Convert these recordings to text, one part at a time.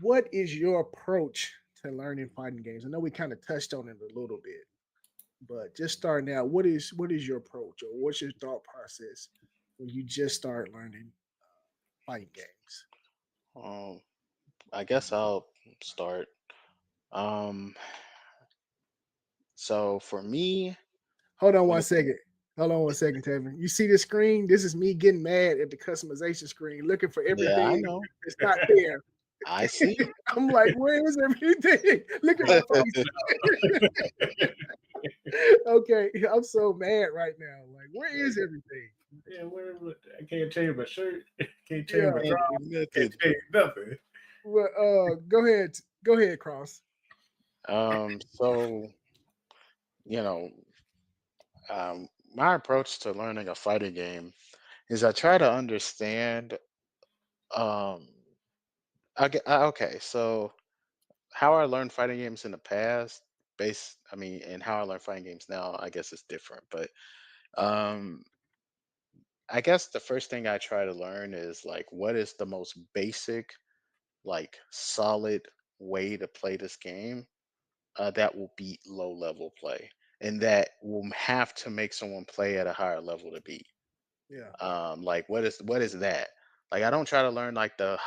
what is your approach to learning fighting games? I know we kind of touched on it a little bit, but just starting out, what is your approach or what's your thought process when you just start learning fighting games? Um, I guess I'll start. Um, so for me, Hold on when one it, second. Hold on one second, Tevin. You see this screen? This is me getting mad at the customization screen, looking for yeah, I everything know, that's not there. I see. I'm like, where is everything? Look at my face. Okay, I'm so mad right now. Like, where Like, is everything? yeah, where I can't change my shirt, can't change my Yeah. Can't drawers, do can't nothing. change nothing. Well, go ahead. Go ahead, Cross. So you know, my approach to learning a fighting game is I try to understand. Um, okay, so how I learned fighting games in the past, I mean, and how I learn fighting games now, I guess it's different. But um, I guess the first thing I try to learn is like what is the most basic, like solid way to play this game that will beat low level play, and that will have to make someone play at a higher level to beat. Yeah. Like what is that? Like I don't try to learn like the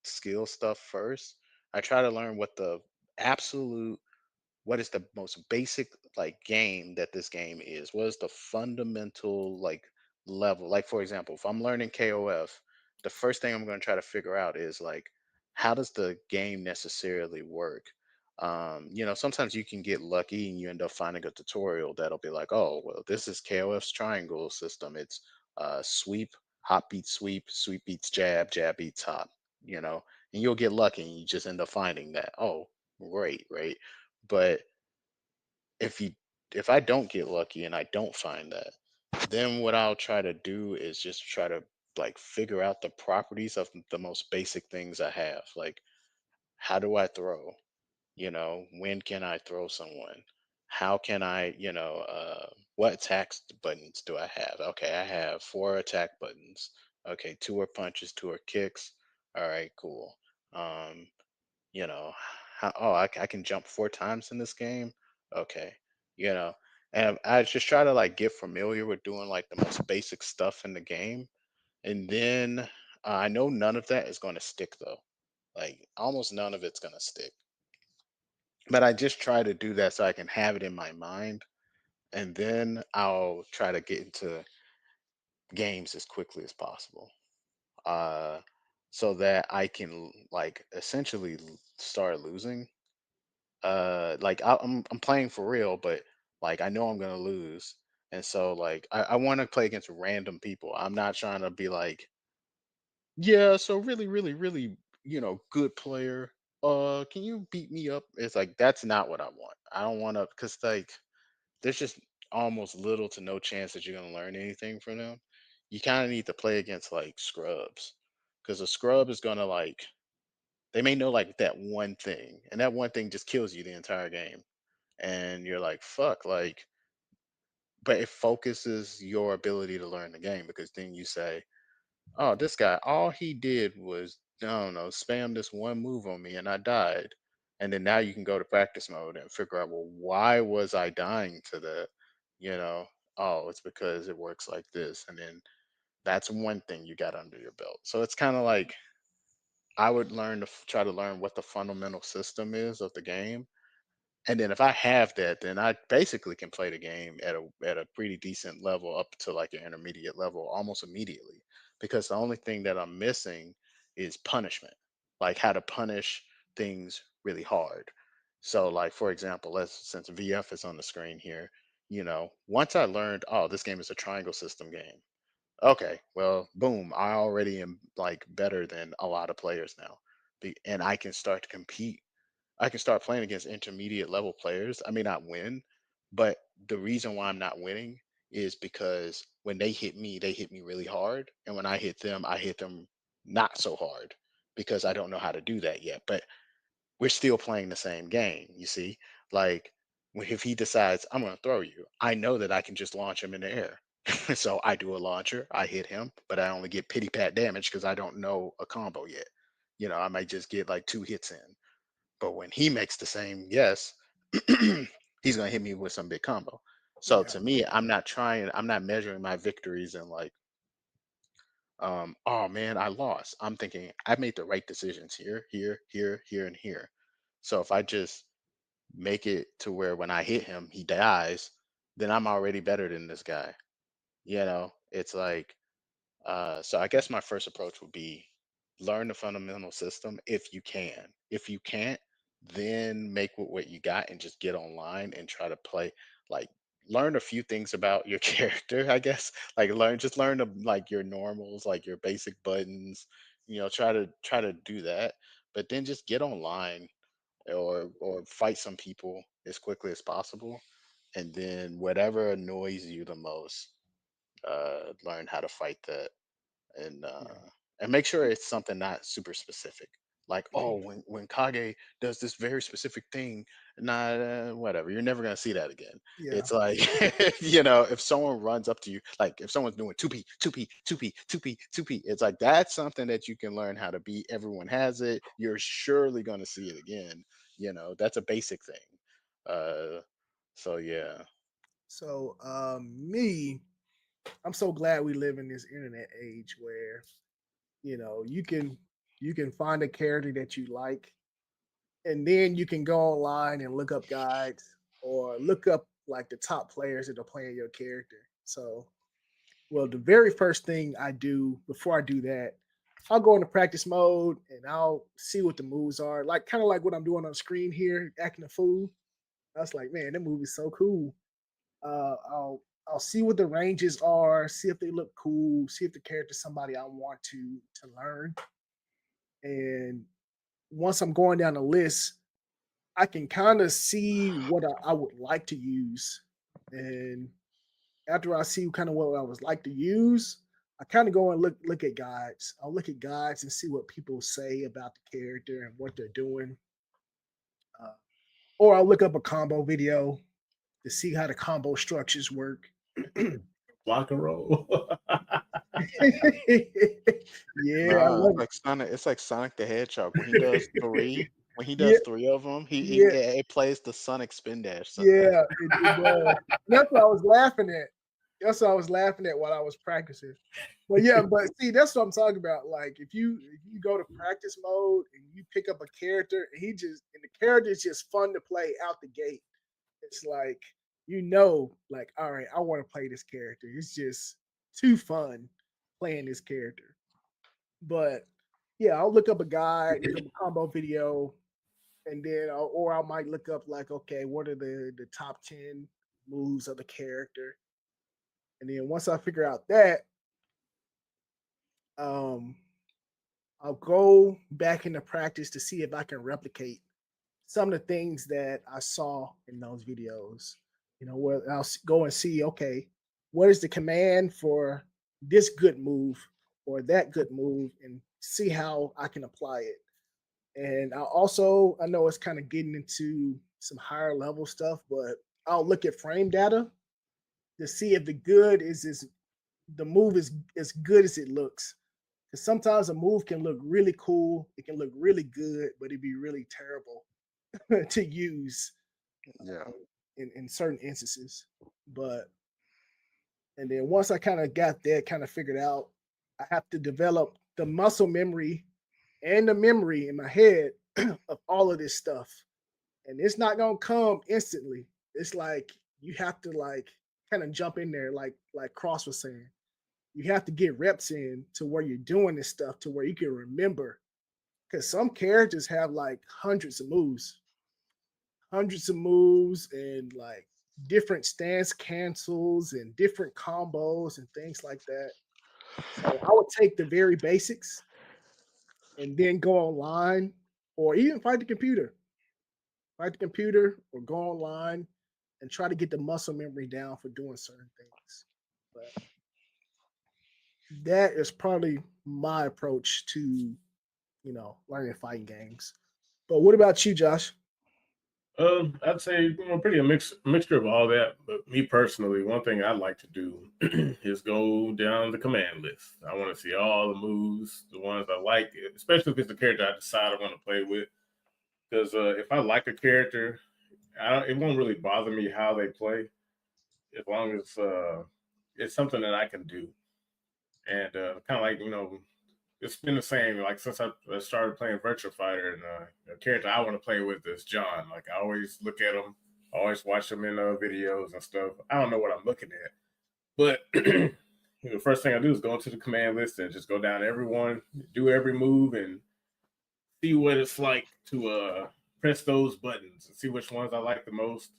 skill stuff first. I try to learn absolute what is the most basic like game that this game is. What is the fundamental like level? Like for example, if I'm learning KOF, the first thing I'm going to try to figure out is like how does the game necessarily work? Sometimes you can get lucky and you end up finding a tutorial that'll be like, oh, well, this is KOF's triangle system. It's sweep, hop beats sweep, sweep beats jab, jab beats hop. You know, and you'll get lucky and you just end up finding that. Oh, great, right? But if you if I don't get lucky and I don't find that, then what I'll try to do is just try to like figure out the properties of the most basic things I have. Like how do I throw? When can I throw someone? How can what attacks buttons do I have? Okay, I have four attack buttons. Okay, two are punches, two are kicks. All right, cool. Um, you know I can jump four times in this game. Okay, you know and I just try to like get familiar with doing like the most basic stuff in the game, and then I know none of that is going to stick though, like almost none of it's going to stick, but I just try to do that so I can have it in my mind, and then I'll try to get into games as quickly as possible, uh so that I can like essentially start losing. Like I'm playing for real, but like I know I'm gonna lose, and so like I want to play against random people. I'm not trying to be like, yeah, so really, really, really, good player. Can you beat me up? It's like that's not what I want. I don't want to, because like there's just almost little to no chance that you're gonna learn anything from them. You kind of need to play against like scrubs, because a scrub is gonna like they may know like that one thing, and that one thing just kills you the entire game, and you're like, fuck, like, but it focuses your ability to learn the game, because then you say, oh, this guy, all he did was, I don't know, spam this one move on me and I died. And then now you can go to practice mode and figure out, well, why was I dying to that? You know, oh, it's because it works like this. And then that's one thing you got under your belt. So it's kind of like I would try to learn what the fundamental system is of the game, and then if I have that, then I basically can play the game at a pretty decent level up to like an intermediate level almost immediately. Because the only thing that I'm missing is punishment. Like how to punish things really hard. So like for example, let's since VF is on the screen here, once I learned, oh, this game is a triangle system game. Okay, well, boom, I already am like better than a lot of players now. And I can start to compete. I can start playing against intermediate level players. I may not win, but the reason why I'm not winning is because when they hit me really hard. And when I hit them not so hard, because I don't know how to do that yet. But we're still playing the same game, you see? Like, if he decides, I'm going to throw you, I know that I can just launch him in the air. So I do a launcher, I hit him, but I only get pity pat damage because I don't know a combo yet. I might just get like 2 hits in. But when he makes the same yes, he's gonna hit me with some big combo. So Yeah, to me, I'm not measuring my victories in like, oh man, I lost. I'm thinking I made the right decisions here, here, here, here, and here. So if I just make it to where when I hit him, he dies, then I'm already better than this guy. It's like, so I guess my first approach would be learn the fundamental system if you can. If you can't, then make with what you got and just get online and try to play. Like, learn a few things about your character, I guess. Like, learn like your normals, like your basic buttons. Try to do that. But then just get online or fight some people as quickly as possible, and then whatever annoys you the most, learn how to fight that, and yeah, make sure it's something not super specific. Like, oh, when Kage does this very specific thing, nah, whatever. You're never gonna see that again. yeah. It's like, if someone runs up to you, like if someone's doing 2P, 2P, 2P, 2P, 2P, it's like that's something that you can learn how to beat. Everyone has it. You're surely gonna see it again. That's a basic thing. Uh, so yeah. So me, I'm so glad we live in this internet age where you can find a character that you like, and then you can go online and look up guides or look up like the top players that are playing your character. So, well, the very first thing I do before I do that, I'll go into practice mode and I'll see what the moves are, like kind of like what I'm doing on screen here, acting a fool. I was like, man, that move is so cool. I'll see what the ranges are, see if they look cool, see if the character's somebody I want to learn. And once I'm going down the list, I can kind of see what I would like to use. And after I see kind of what I would like to use, I kind of go and look at guides. I'll look at guides and see what people say about the character and what they're doing. Uh, or I'll look up a combo video to see how the combo structures work. Block and roll. Yeah, I No, love It's like Sonic the Hedgehog when he does it. three. When he Yeah, does three of them, yeah, it plays the Sonic Spin Dash. yeah, it does. That's what I was laughing at. That's what I was laughing at while I was practicing. But yeah, but see, that's what I'm talking about. Like if you go to practice mode and you pick up a character and the character is just fun to play out the gate. It's like, like, all right, I want to play this character. It's just too fun playing this character. But yeah, I'll look up a guide, look up a combo video, and then or I might look up like, okay, what are the top 10 moves of the character? And then once I figure out that, um, I'll go back into practice to see if I can replicate some of the things that I saw in those videos. Where I'll go and see, okay, what is the command for this good move or that good move, and see how I can apply it. And I know it's kind of getting into some higher level stuff, but I'll look at frame data to see if the move is as good as it looks. Because sometimes a move can look really cool, it can look really good, but it'd be really terrible to use Yeah. in certain instances. But and then once I kind of got that kind of figured out, I have to develop the muscle memory and the memory in my head of all of this stuff. And it's not gonna come instantly. It's like you have to like kind of jump in there, like Cross was saying. You have to get reps in to where you're doing this stuff to where you can remember. Because some characters have like hundreds of moves, and like different stance cancels and different combos and things like that. So I would take the very basics and then go online or even fight the computer or go online and try to get the muscle memory down for doing certain things. But that is probably my approach to learning fighting games. But what about you, Josh? I'd say pretty a mixture of all that. But me personally, one thing I'd like to do is go down the command list. I want to see all the moves, the ones I like, especially if it's the character I decide I want to play with. Because if I like a character, it won't really bother me how they play, as long as it's something that I can do. And kind of like it's been the same like since I started playing Virtua Fighter, and the character I want to play with is John. Like I always look at him, always watch him in videos and stuff. I don't know what I'm looking at, but the first thing I do is go into the command list and just go down everyone, do every move, and see what it's like to press those buttons and see which ones I like the most.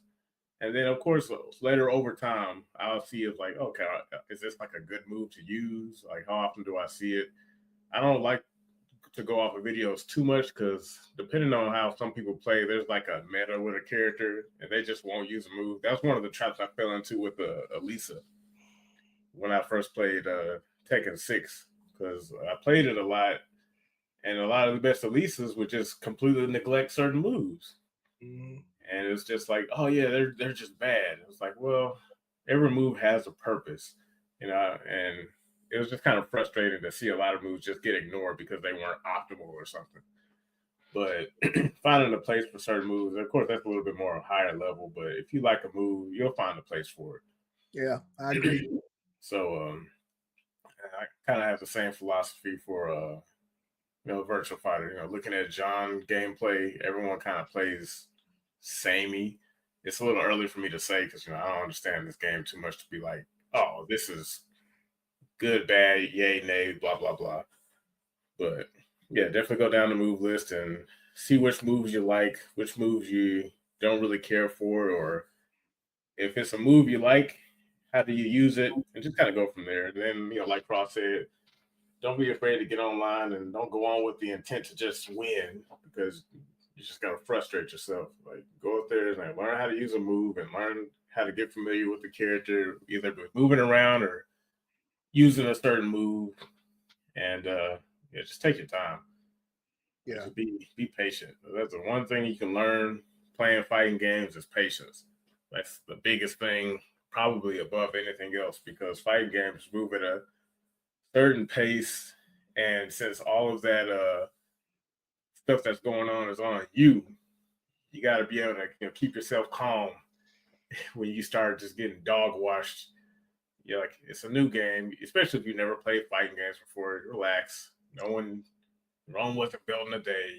And then, of course, later over time, I'll see it's like, okay, is this like a good move to use? Like, how often do I see it? I don't like to go off of videos too much because depending on how some people play, there's like a meta with a character and they just won't use a move. That's one of the traps I fell into with Elisa when I first played Tekken 6, because I played it a lot, and a lot of the best Elisas would just completely neglect certain moves. Mhm. And it's just like, oh yeah, they're just bad. It's like, well, every move has a purpose, and it was just kind of frustrating to see a lot of moves just get ignored because they weren't optimal or something. But finding a place for certain moves, of course, that's a little bit more higher level. But if you like a move, you'll find a place for Yeah, I agree. it. So I kind of have the same philosophy for Virtual Fighter. Looking at John gameplay, everyone kind of plays samey. It's a little early for me to say because I don't understand this game too much to be like, oh, this is good, bad, yay, nay, blah blah blah. But yeah, definitely go down the move list and see which moves you like, which moves you don't really care for, or if it's a move you like, how do you use it, and just kind of go from there. And then like Cross said, don't be afraid to get online and don't go on with the intent to just win because you're just gonna frustrate yourself. Like go up there and like learn how to use a move and learn how to get familiar with the character, either with moving around or using a certain move. And yeah, just take your time. Yeah, Just be patient. That's the one thing you can learn playing fighting games is patience. That's the biggest thing, probably above anything else, because fighting games move at a certain pace, and since all of that stuff that's going on is on you, you got to be able to keep yourself calm when you start just getting dog washed. You're like, it's a new game, especially if you never played fighting games before. Relax. No one, Rome wasn't built in a day.